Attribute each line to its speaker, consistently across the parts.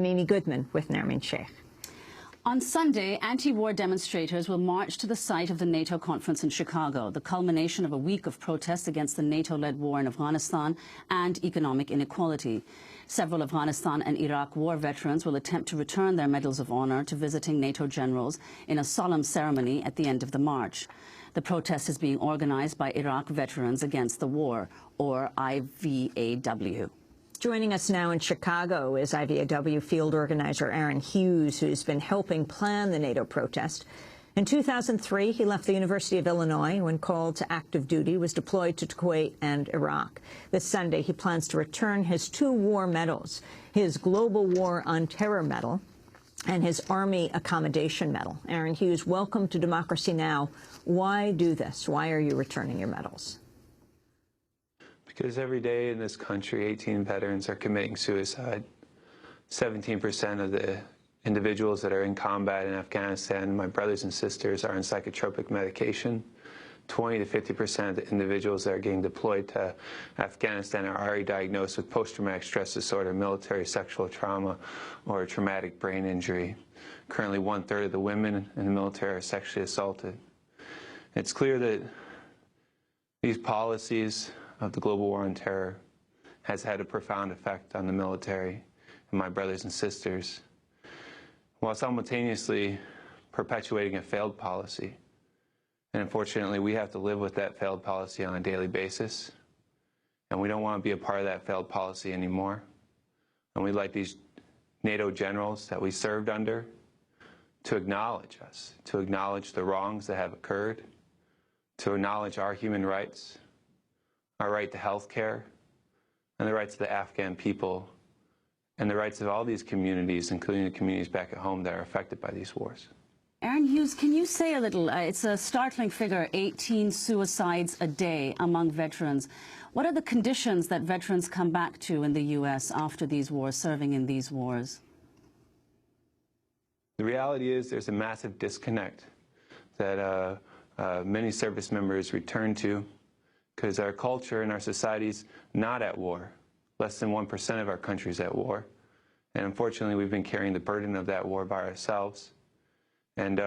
Speaker 1: Amini Goodman with Nermin Sheikh.
Speaker 2: On Sunday, anti-war demonstrators will march to the site of the NATO conference in Chicago, the culmination of a week of protests against the NATO-led war in Afghanistan and economic inequality. Several Afghanistan and Iraq war veterans will attempt to return their medals of honor to visiting NATO generals in a solemn ceremony at the end of the march. The protest is being organized by Iraq Veterans Against the War, or IVAW.
Speaker 1: Joining us now in Chicago is IVAW field organizer Aaron Hughes, who's been helping plan the NATO protest. In 2003, he left the University of Illinois when called to active duty, was deployed to Kuwait and Iraq. This Sunday, he plans to return his 2 war medals, his Global War on Terror medal and his Army Accommodation medal. Aaron Hughes, welcome to Democracy Now! Why do this? Why are you returning your medals?
Speaker 3: Because every day in this country, 18 veterans are committing suicide. 17% of the individuals that are in combat in Afghanistan, my brothers and sisters, are on psychotropic medication. 20 to 50% of the individuals that are getting deployed to Afghanistan are already diagnosed with post-traumatic stress disorder, military sexual trauma, or traumatic brain injury. Currently, 1/3 of the women in the military are sexually assaulted. It's clear that these policies of the global war on terror has had a profound effect on the military and my brothers and sisters, while simultaneously perpetuating a failed policy. And unfortunately, we have to live with that failed policy on a daily basis, and we don't want to be a part of that failed policy anymore. And we'd like these NATO generals that we served under to acknowledge us, to acknowledge the wrongs that have occurred, to acknowledge our human rights, our right to health care, and the rights of the Afghan people, and the rights of all these communities, including the communities back at home that are affected by these wars.
Speaker 2: Aaron Hughes, can you say a little, it's a startling figure, 18 suicides a day among veterans. What are the conditions that veterans come back to in the U.S. after these wars, serving in these wars?
Speaker 3: The reality is there's a massive disconnect that many service members return to, because our culture and our society's not at war. Less than 1% of our country's at war. And unfortunately, we've been carrying the burden of that war by ourselves. And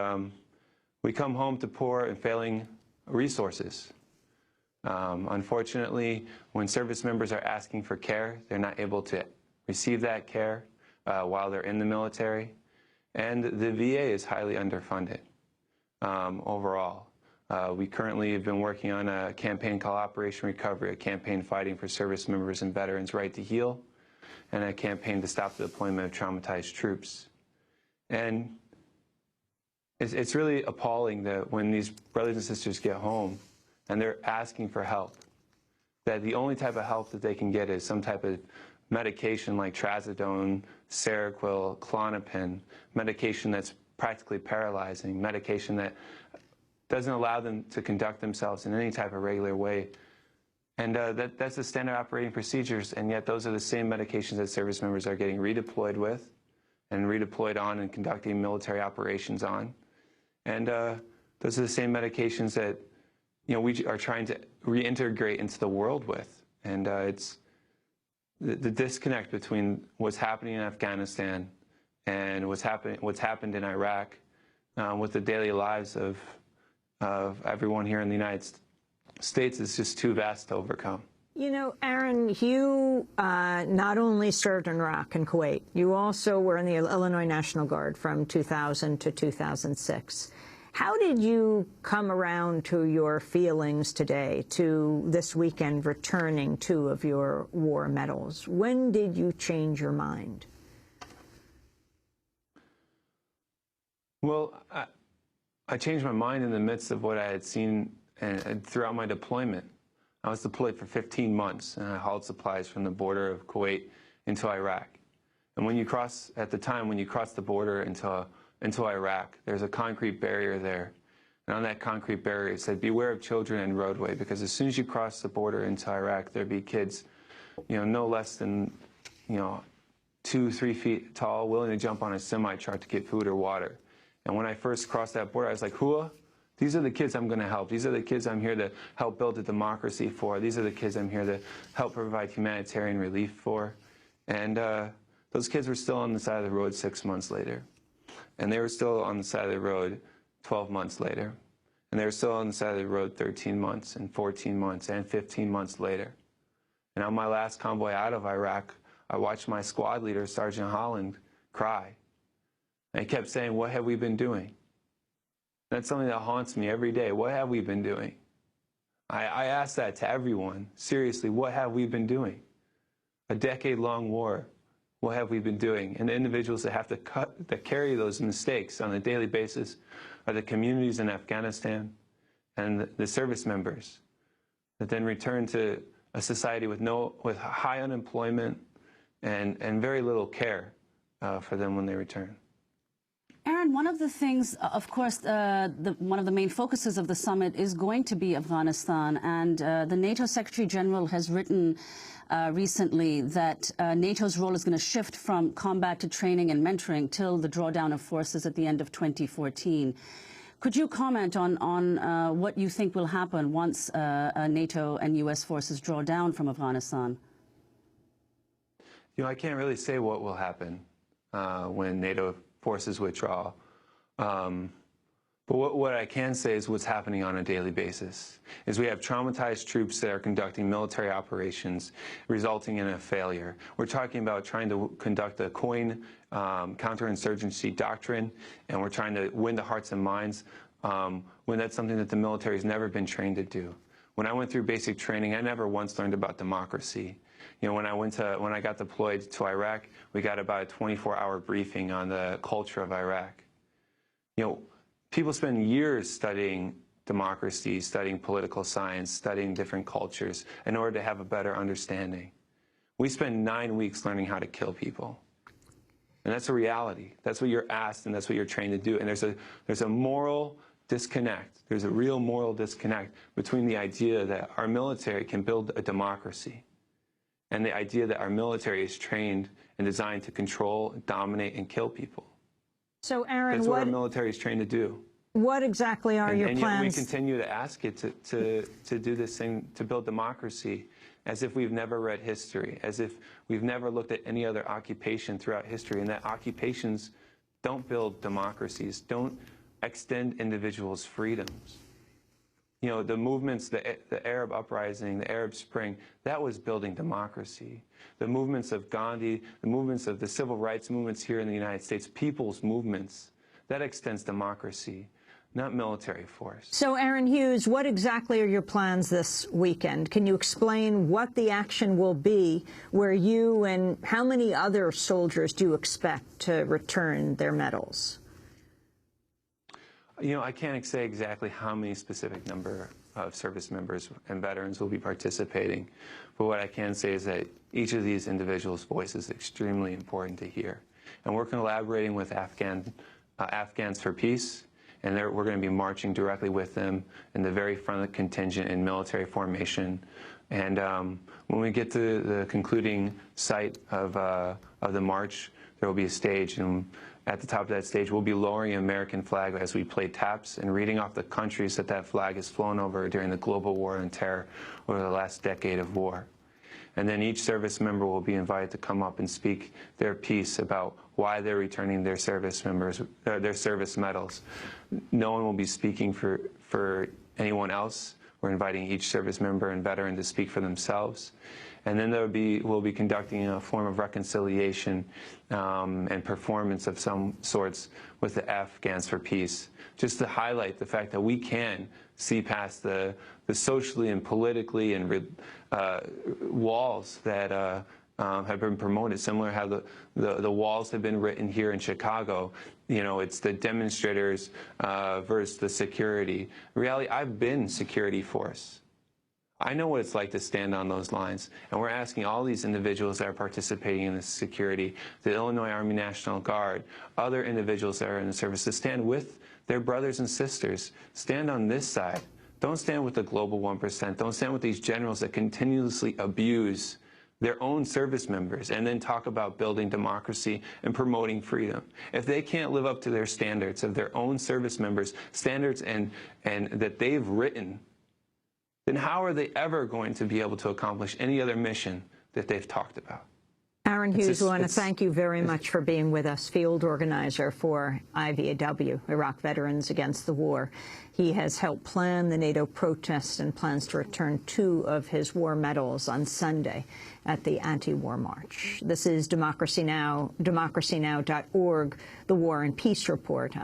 Speaker 3: we come home to poor and failing resources. Unfortunately, when service members are asking for care, they're not able to receive that care while they're in the military. And the VA is highly underfunded overall. We currently have been working on a campaign called Operation Recovery, a campaign fighting for service members and veterans' right to heal, and a campaign to stop the deployment of traumatized troops. And it's really appalling that when these brothers and sisters get home and they're asking for help, that the only type of help that they can get is some type of medication like trazodone, Seroquel, Klonopin, medication that's practically paralyzing, medication that doesn't allow them to conduct themselves in any type of regular way. And that's the standard operating procedures, and yet those are the same medications that service members are getting redeployed with and redeployed on and conducting military operations on. And those are the same medications that we are trying to reintegrate into the world with. And it's the disconnect between what's happening in Afghanistan and what's happened in Iraq with the daily lives of everyone here in the United States is just too vast to overcome.
Speaker 1: You know, Aaron, you not only served in Iraq and Kuwait, you also were in the Illinois National Guard from 2000 to 2006. How did you come around to your feelings today, to this weekend returning 2 of your war medals? When did you change your mind?
Speaker 3: Well, I changed my mind in the midst of what I had seen and throughout my deployment. I was deployed for 15 months, and I hauled supplies from the border of Kuwait into Iraq. And when you cross, at the time, when you cross the border into Iraq, there's a concrete barrier there. And on that concrete barrier, it said, "Beware of children and roadway," because as soon as you cross the border into Iraq, there'd be kids, no less than, 2-3 feet tall, willing to jump on a semi-truck to get food or water. And when I first crossed that border, I was like, "Hua, these are the kids I'm going to help. These are the kids I'm here to help build a democracy for. These are the kids I'm here to help provide humanitarian relief for." And those kids were still on the side of the road 6 months later. And they were still on the side of the road 12 months later. And they were still on the side of the road 13 months and 14 months and 15 months later. And on my last convoy out of Iraq, I watched my squad leader, Sergeant Holland, cry. And he kept saying, "What have we been doing?" That's something that haunts me every day. What have we been doing? I ask that to everyone. Seriously, what have we been doing? A decade-long war. What have we been doing? And the individuals that have to carry those mistakes on a daily basis are the communities in Afghanistan and the service members that then return to a society with high unemployment and very little care for them when they return.
Speaker 2: Aaron, one of the things, of course, one of the main focuses of the summit is going to be Afghanistan, and the NATO Secretary General has written recently that NATO's role is going to shift from combat to training and mentoring till the drawdown of forces at the end of 2014. Could you comment on what you think will happen once NATO and U.S. forces draw down from Afghanistan?
Speaker 3: I can't really say what will happen when NATO forces withdraw. But what I can say is what's happening on a daily basis is we have traumatized troops that are conducting military operations resulting in a failure. We're talking about trying to conduct a coin counterinsurgency doctrine, and we're trying to win the hearts and minds when that's something that the military has never been trained to do. When I went through basic training, I never once learned about democracy. When I got deployed to Iraq, we got about a 24-hour briefing on the culture of Iraq. People spend years studying democracy, studying political science, studying different cultures in order to have a better understanding. We spend 9 weeks learning how to kill people. And that's a reality. That's what you're asked, and that's what you're trained to do. And there's a moral disconnect. There's a real moral disconnect between the idea that our military can build a democracy and the idea that our military is trained and designed to control, dominate, and kill people.
Speaker 1: So, Aaron,
Speaker 3: that's what our military is trained to do.
Speaker 1: What exactly are your plans?
Speaker 3: And yet we continue to ask it to do this thing, to build democracy, as if we've never read history, as if we've never looked at any other occupation throughout history, and that occupations don't build democracies, don't extend individuals' freedoms. The movements, the Arab uprising, the Arab Spring, that was building democracy. The movements of Gandhi, the movements of the civil rights movements here in the United States, people's movements, that extends democracy, not military force.
Speaker 1: So, Aaron Hughes, what exactly are your plans this weekend? Can you explain what the action will be, where you and how many other soldiers do you expect to return their medals?
Speaker 3: I can't say exactly how many specific number of service members and veterans will be participating, but what I can say is that each of these individuals' voice is extremely important to hear. And we're collaborating with Afghans for Peace, and we're going to be marching directly with them in the very front of the contingent in military formation. And when we get to the concluding site of the march, there will be a stage, and at the top of that stage, we'll be lowering an American flag as we play taps and reading off the countries that flag has flown over during the global war on terror over the last decade of war. And then each service member will be invited to come up and speak their piece about why they're returning their service members, their service medals. No one will be speaking for anyone else. We're inviting each service member and veteran to speak for themselves. And then we'll be conducting a form of reconciliation and performance of some sorts with the Afghans for Peace, just to highlight the fact that we can see past the socially and politically and walls that have been promoted, similar to how the walls have been written here in Chicago. It's the demonstrators versus the security. In reality, I've been security force. I know what it's like to stand on those lines, and we're asking all these individuals that are participating in this security, the Illinois Army National Guard, other individuals that are in the service, to stand with their brothers and sisters. Stand on this side. Don't stand with the global 1%. Don't stand with these generals that continuously abuse their own service members and then talk about building democracy and promoting freedom. If they can't live up to their standards of their own service members, standards and that they've written, then how are they ever going to be able to accomplish any other mission that they've talked about?
Speaker 1: Aaron Hughes, we want to thank you very much for being with us, field organizer for IVAW, Iraq Veterans Against the War. He has helped plan the NATO protest and plans to return 2 of his war medals on Sunday at the anti-war march. This is Democracy Now!, democracynow.org, the War and Peace Report.